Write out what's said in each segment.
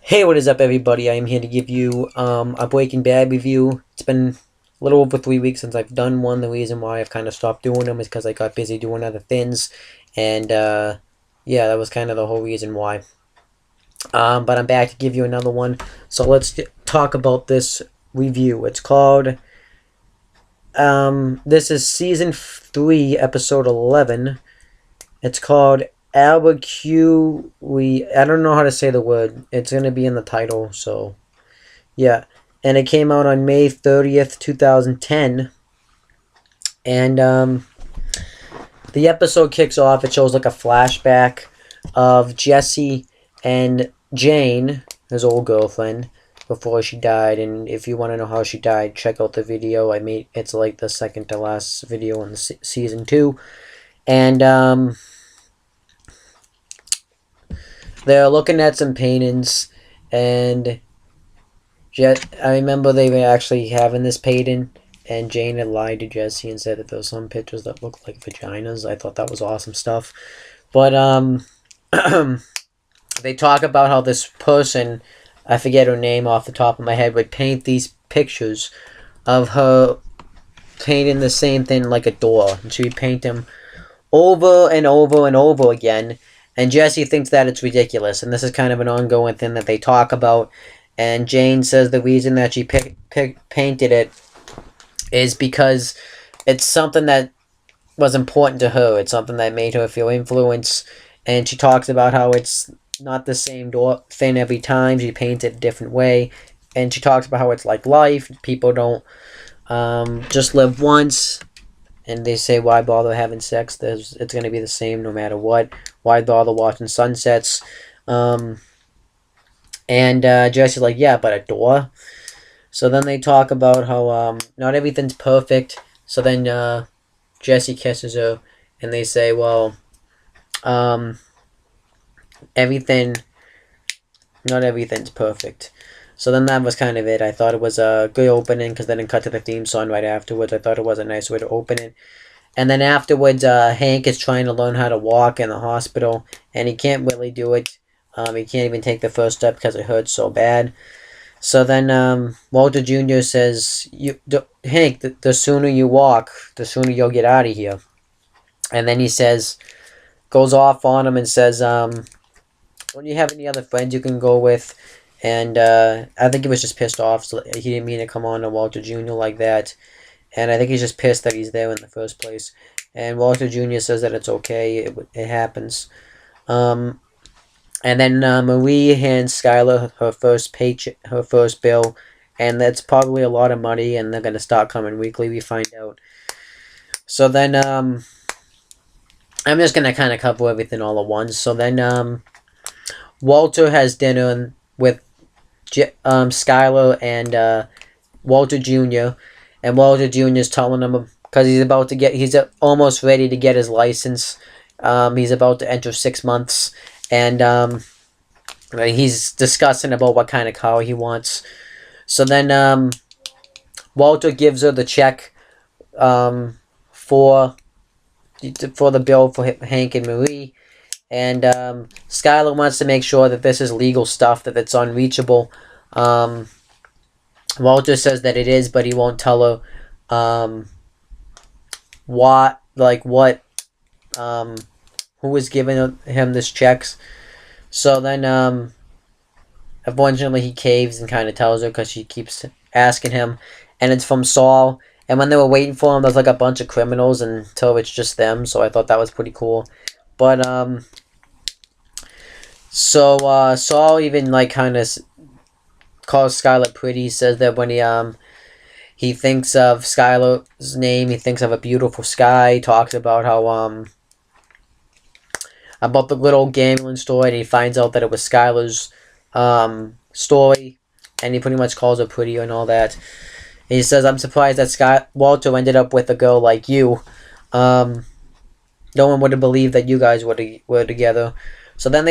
Hey, what is up, everybody? I am here to give you a Breaking Bad review. It's been a little over 3 weeks since I've done one. The reason why I've kind of stopped doing them is because I got busy doing other things, and yeah, that was kind of the whole reason why. But I'm back to give you another one. So let's talk about this review. It's called this is season 3, episode 11. It's called Abiquiu. I don't know how to say the word. It's gonna be in the title, so. Yeah, and it came out on May 30th, 2010. And the episode kicks off. It shows like a flashback of Jesse and Jane, his old girlfriend, before she died. And if you want to know how she died, check out the video I made. It's like the second to last video in the season 2. And they're looking at some paintings, and I remember they were actually having this painting, and Jane had lied to Jesse and said that there were some pictures that looked like vaginas. I thought that was awesome stuff. But they talk about how this person, I forget her name off the top of my head, would paint these pictures of her painting the same thing like a door, and she would paint them over and over and over again. And Jesse thinks that it's ridiculous, and this is kind of an ongoing thing that they talk about. And Jane says the reason that she painted it is because it's something that was important to her. It's something that made her feel influenced. And she talks about how it's not the same thing every time. She paints it a different way. And she talks about how it's like life. People don't just live once. And they say, why bother having sex? It's going to be the same no matter what. Why bother watching sunsets? And Jesse's like, yeah, but a door. So then they talk about how not everything's perfect. So then Jesse kisses her, and they say, well, not everything's perfect. So then that was kind of it. I thought it was a good opening because then it cut to the theme song right afterwards. I thought it was a nice way to open it. And then afterwards, Hank is trying to learn how to walk in the hospital, and he can't really do it. He can't even take the first step because it hurts so bad. So then Walter Jr. says, Hank, the sooner you walk, the sooner you'll get out of here. And then he goes off on him and says, don't you have any other friends you can go with? And I think he was just pissed off. So he didn't mean to come on to Walter Jr. like that. And I think he's just pissed that he's there in the first place. And Walter Jr. says that it's okay. It happens. And then Marie hands Skylar her first paycheck, her first bill, and that's probably a lot of money, and they're gonna start coming weekly. We find out. So then I'm just gonna kind of cover everything all at once. So then Walter has dinner with Skylar and Walter Jr. And Walter Jr. is telling him because he's almost ready to get his license. He's about to enter 6 months. And he's discussing about what kind of car he wants. So then Walter gives her the check for the bill for Hank and Marie. And Skylar wants to make sure that this is legal stuff, that it's unreachable. Walter says that it is, but he won't tell her who was giving him this checks. So then eventually he caves and kind of tells her because she keeps asking him, and it's from Saul. And when they were waiting for him, there's like a bunch of criminals until it's just them. So I thought that was pretty cool. But so Saul even like kind of calls Skylar pretty. He says that when he thinks of Skylar's name, he thinks of a beautiful sky. He talks about how about the little gambling story, and he finds out that it was Skylar's story, and he pretty much calls her pretty and all that. And he says, I'm surprised that Walter ended up with a girl like you. No one would have believed that you guys were together. So then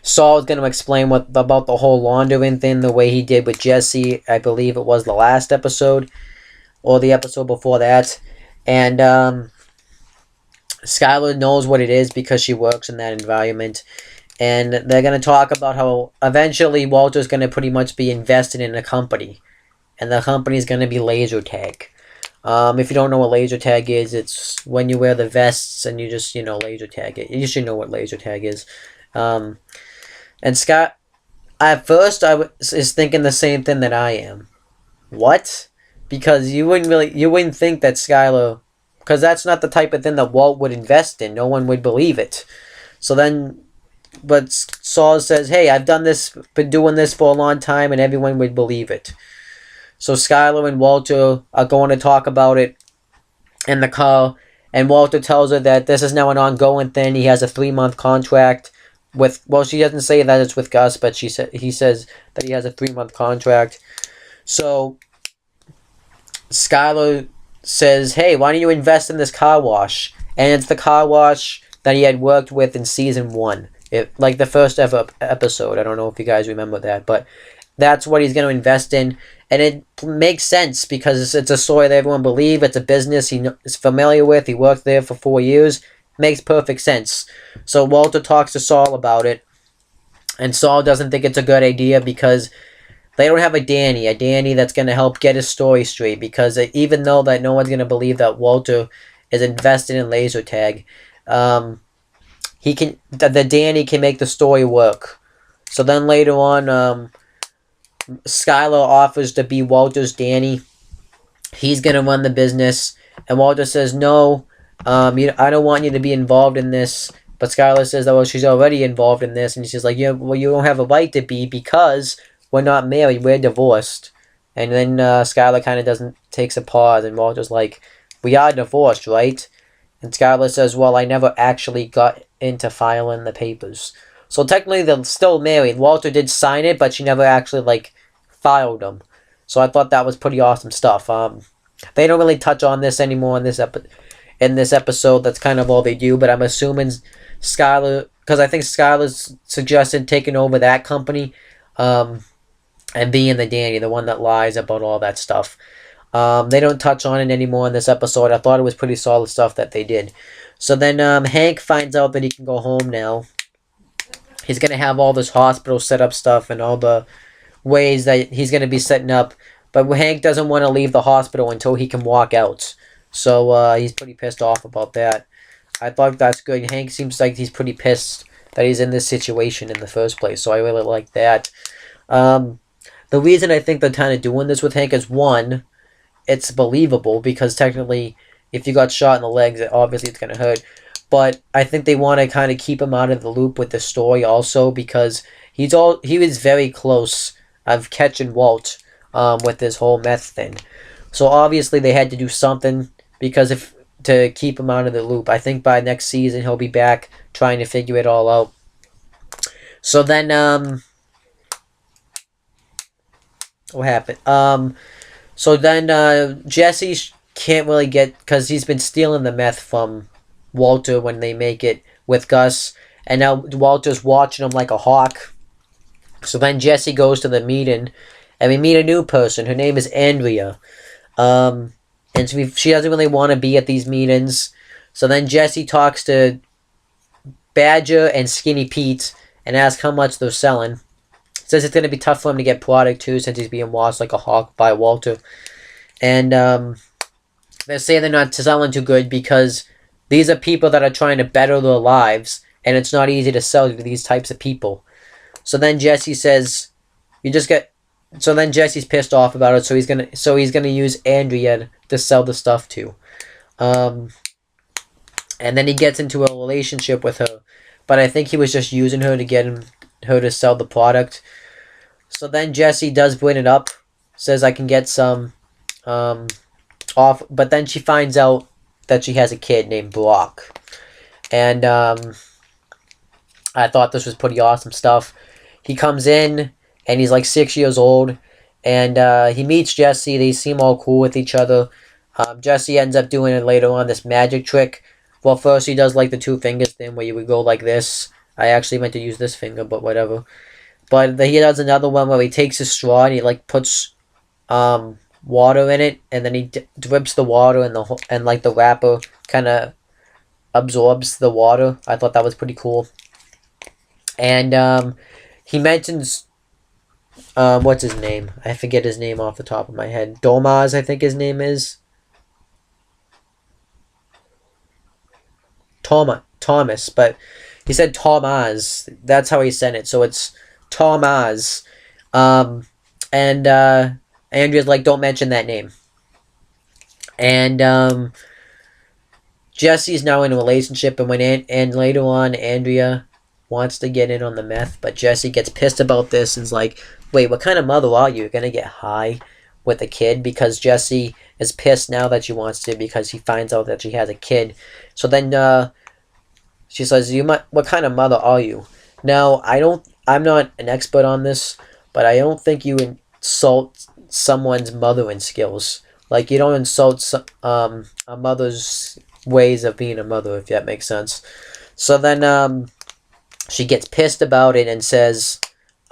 Saul is going to explain about the whole laundering thing, the way he did with Jesse. I believe it was the last episode, or the episode before that. And Skylar knows what it is because she works in that environment. and they're going to talk about how eventually Walter's going to pretty much be invested in a company, and the company is going to be laser tag. If you don't know what laser tag is, it's when you wear the vests and you just, laser tag it. You should know what laser tag is. Um, and Scott, at first, is thinking the same thing that I am. What? Because you wouldn't think that Skylar, because that's not the type of thing that Walt would invest in. No one would believe it. So then, but Saul says, "Hey, I've been doing this for a long time, and everyone would believe it." So Skylar and Walter are going to talk about it in the car, and Walter tells her that this is now an ongoing thing. He has a 3-month contract with. Well, she doesn't say that it's with Gus, but he says that he has a 3-month contract. So Skylar says, "Hey, why don't you invest in this car wash?" And it's the car wash that he had worked with in season 1. Like the first ever episode. I don't know if you guys remember that, but that's what he's going to invest in. And it makes sense because it's a story that everyone believes. It's a business he is familiar with. He worked there for 4 years. Makes perfect sense. So Walter talks to Saul about it. And Saul doesn't think it's a good idea because they don't have a Danny that's going to help get his story straight. Because even though that no one's going to believe that Walter is invested in laser tag, the Danny can make the story work. So then later on, Skylar offers to be Walter's Danny. He's going to run the business. And Walter says, "No, I don't want you to be involved in this." But Skylar says, "Oh, well, she's already involved in this." And she's like, "Yeah, well, you don't have a right to be because we're not married. We're divorced." And then Skylar kind of takes a pause. And Walter's like, "We are divorced, right?" And Skylar says, "Well, I never actually got into filing the papers." So technically they're still married. Walter did sign it, but she never actually filed them. So I thought that was pretty awesome stuff. They don't really touch on this anymore in this episode. That's kind of all they do. But I'm assuming Skylar, because I think Skylar's suggested taking over that company, and being the Danny, the one that lies about all that stuff. They don't touch on it anymore in this episode. I thought it was pretty solid stuff that they did. So then Hank finds out that he can go home now. He's going to have all this hospital setup stuff and all the ways that he's going to be setting up. But Hank doesn't want to leave the hospital until he can walk out. So he's pretty pissed off about that. I thought that's good. Hank seems like he's pretty pissed that he's in this situation in the first place. So I really like that. The reason I think they're kind of doing this with Hank is, one, it's believable because technically if you got shot in the legs, obviously it's going to hurt. But I think they want to kind of keep him out of the loop with the story also because he was very close of catching Walt with this whole meth thing. So obviously they had to do something because to keep him out of the loop. I think by next season he'll be back trying to figure it all out. So then what happened? So then Jesse can't really get, because he's been stealing the meth from Walter when they make it with Gus, and now Walter's watching him like a hawk. So then Jesse goes to the meeting, and we meet a new person. Her name is Andrea, and she doesn't really want to be at these meetings. So then Jesse talks to Badger and Skinny Pete and asks how much they're selling. Says it's going to be tough for him to get product too since he's being watched like a hawk by Walter. And they say they're not selling too good because these are people that are trying to better their lives, and it's not easy to sell to these types of people. So then Jesse says, So then Jesse's pissed off about it, so he's gonna use Andrea to sell the stuff to. And then he gets into a relationship with her, but I think he was just using her to get her to sell the product. So then Jesse does bring it up, says I can get some off, but then she finds out that she has a kid named Brock. And I thought this was pretty awesome stuff. He comes in, and he's like 6 years old, and he meets Jesse. They seem all cool with each other. Jesse ends up doing it later on, this magic trick. Well, first he does like the 2 fingers thing where you would go like this. I actually meant to use this finger, but whatever. But he does another one where he takes a straw and he puts water in it, and then he drips the water, and the wrapper kind of absorbs the water. I thought that was pretty cool. And he mentions what's his name? I forget his name off the top of my head. Domaz, I think his name is. Thomas, but he said Tomaz. That's how he said it. So it's Tomaz. And Andrea's like, don't mention that name. And Jesse's now in a relationship, and and later on, Andrea wants to get in on the meth, but Jesse gets pissed about this and's like, wait, what kind of mother are you? You're gonna get high with a kid? Because Jesse is pissed now that she wants to, because he finds out that she has a kid. So then she says, what kind of mother are you? Now, I'm not an expert on this, but I don't think you insult someone's mothering skills. Like, you don't insult a mother's ways of being a mother, if that makes sense. So then she gets pissed about it and says,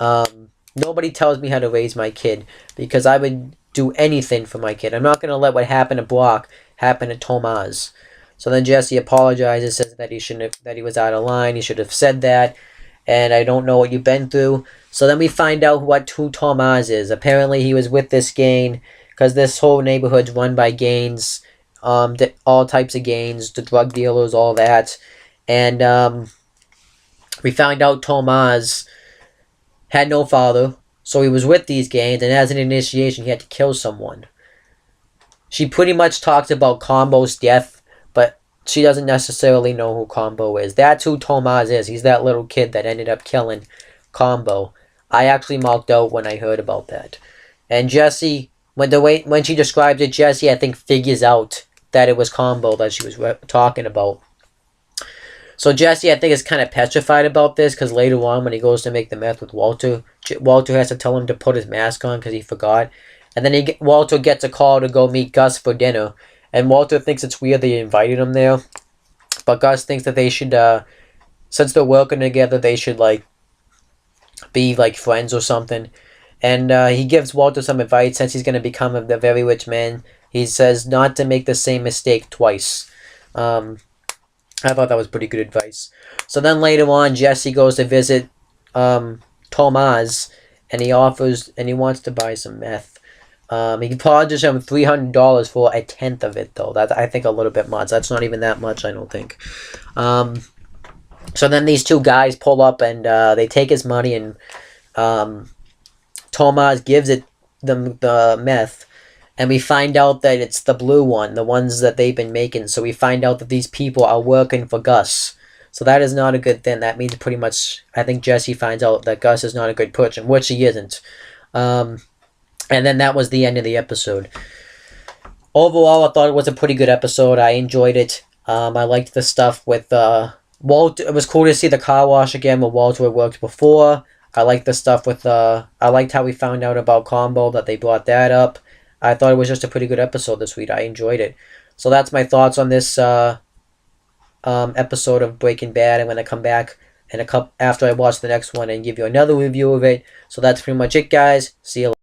nobody tells me how to raise my kid, because I would do anything for my kid. I'm not going to let what happened to Brock happen to Tomaz. So then Jesse apologizes, says that that he was out of line. He should have said that, and I don't know what you've been through. So then we find out who Tomaz is. Apparently he was with this gang, because this whole neighborhood's run by gangs, all types of gangs, the drug dealers, all that. And we found out Tomaz had no father, so he was with these gangs, and as an initiation, he had to kill someone. She pretty much talks about Combo's death, but she doesn't necessarily know who Combo is. That's who Tomaz is. He's that little kid that ended up killing Combo. I actually marked out when I heard about that. And Jesse, when she describes it, Jesse, I think, figures out that it was Combo that she was talking about. So Jesse, I think, is kind of petrified about this, because later on when he goes to make the meth with Walter, Walter has to tell him to put his mask on because he forgot. And then Walter gets a call to go meet Gus for dinner. And Walter thinks it's weird they invited him there. But Gus thinks that they should, since they're working together, they should, like, be, like, friends or something. And he gives Walter some advice, since he's going to become a very rich man. He says not to make the same mistake twice. I thought that was pretty good advice. So then later on, Jesse goes to visit Tomaz, and he wants to buy some meth. He charges him $300 for a tenth of it, though. That's, I think, a little bit much. That's not even that much, I don't think. So then these two guys pull up, and they take his money, and Tomaz gives the meth. And we find out that it's the blue one, the ones that they've been making. So we find out that these people are working for Gus. So that is not a good thing. That means pretty much, I think Jesse finds out that Gus is not a good person, which he isn't. And then that was the end of the episode. Overall, I thought it was a pretty good episode. I enjoyed it. I liked the stuff with Walter. It was cool to see the car wash again where Walter had worked before. I liked the stuff with I liked how we found out about Combo, that they brought that up. I thought it was just a pretty good episode this week. I enjoyed it. So that's my thoughts on this episode of Breaking Bad. I'm going to come back after I watch the next one and give you another review of it. So that's pretty much it, guys. See you later.